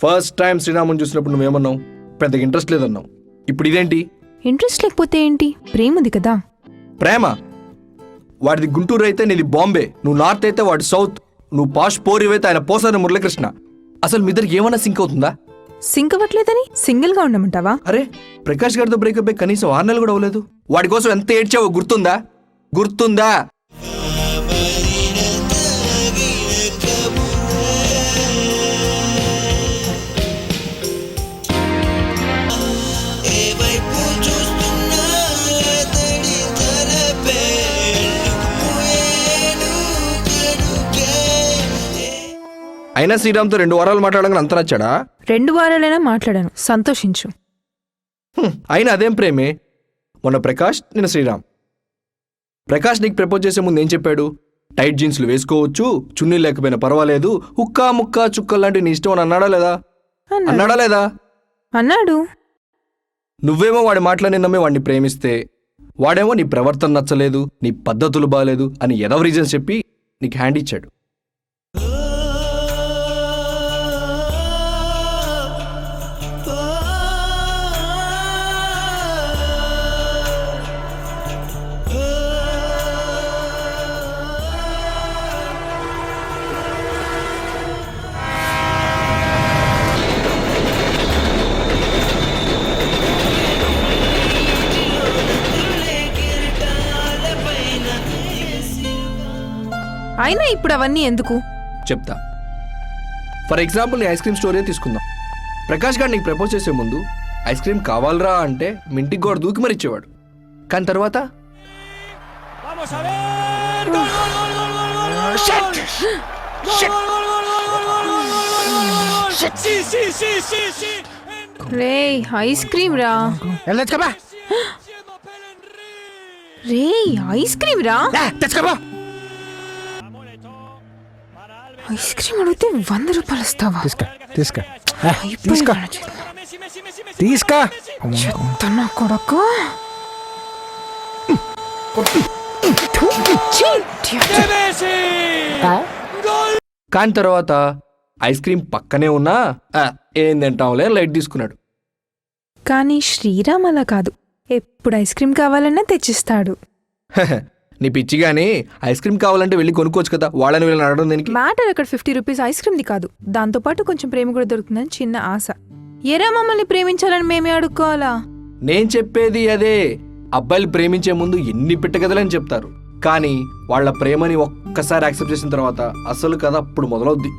First time శ్రీరాముని చూసినప్పుడు నువ్వేమన్నావు? పెద్దగా ఇంట్రెస్ట్ లేదన్నావు. ఇప్పుడు ఇదేంటి? ఇంట్రెస్ట్ లేకపోతే ఏంటి, ప్రేమ ఉంది కదా. ప్రేమ? వాడిది గుంటూరు అయితే నీది బాంబే, నువ్వు నార్త్ అయితే వాడు సౌత్, నువ్వు పాష్ పోరి అయితే ఆయన పోసాని మురళీకృష్ణ. అసలు మీ ఇద్దరికి ఏమన్నా సింక్ అవుతుందా? సింక్ అవ్వట్లేదని సింగిల్ గా ఉండమంటావా? అరే ప్రకాష్ గారితో బ్రేకప్ అయ్యి కనీసం 6 నెలలు కూడా అవ్వలేదు. వాడి కోసం ఎంత ఏడ్చావో గుర్తుందా? గుర్తుందా? అయినా శ్రీరామ్తో 2 వారాలు మాట్లాడగానే అంత నచ్చాడా? 2 వారాలైనా మాట్లాడాను, సంతోషించు. అయినా అదేం ప్రేమే? మొన్న ప్రకాష్, నిన్న శ్రీరామ్. ప్రకాష్ నీకు ప్రపోజ్ చేసే ముందు ఏం చెప్పాడు? టైట్ జీన్స్లు వేసుకోవచ్చు, చున్నీ లేకపోయినా పర్వాలేదు, హుక్కా ముక్కా చుక్కలు లాంటివి నీ ఇష్టం అని అన్నాడా లేదా? అన్నాడా లేదా? అన్నాడు. నువ్వేమో వాడి మాటలని నమ్మి వాడిని ప్రేమిస్తే, వాడేమో నీ ప్రవర్తన నచ్చలేదు, నీ పద్ధతులు బాగాలేదు అని ఏదో రీజన్స్ చెప్పి నీకు హ్యాండ్ ఇచ్చాడు. అయినా ఇప్పుడు అవన్నీ ఎందుకు చెప్తా. ఫర్ ఎగ్జాంపుల్ నీ ఐస్ క్రీమ్ స్టోరీ తీసుకుందాం. ప్రకాష్ గారు నీకు ప్రపోజ్ చేసే ముందు ఐస్ క్రీమ్ కావాలరా అంటే మింటికి కూడా దూకి మరి ఇచ్చేవాడు. కానీ తర్వాత రే ఐస్ క్రీమ్ రా, రే ఐస్ క్రీమ్ రా, ఐస్ క్రీమ్ అడిగితే 100 రూపాయలు ఇస్తావా? తీసుకో చెత్తనా కొడక. కానీ తర్వాత ఐస్ క్రీమ్ పక్కనే ఉన్నా ఏం తింటాంలే లైట్ తీసుకున్నాడు. కానీ శ్రీరామ్ అలా కాదు, ఎప్పుడు ఐస్ క్రీమ్ కావాలన్నా తెచ్చిస్తాడు. నీ పిచ్చి గానీ ఐస్ క్రీమ్ కావాలంటే వెళ్ళి కొనుక్కోవచ్చు కదా, వాళ్ళని వీళ్ళని అడగడం దేనికి? మ్యాటర్ అక్కడ 50 రూపీస్ ఐస్ క్రీమ్ది కాదు, దాంతోపాటు కొంచెం ప్రేమ కూడా దొరుకుతుందని చిన్న ఆశ. ఎరా మమ్మల్ని ప్రేమించాలని మేమే అడుక్కోవాలా? నేను చెప్పేది అదే. అబ్బాయిలు ప్రేమించే ముందు ఎన్ని పిట్టగదలని చెప్తారు, కానీ వాళ్ళ ప్రేమని ఒక్కసారి యాక్సెప్ట్ చేసిన తర్వాత అసలు కథ అప్పుడు మొదలవుద్ది.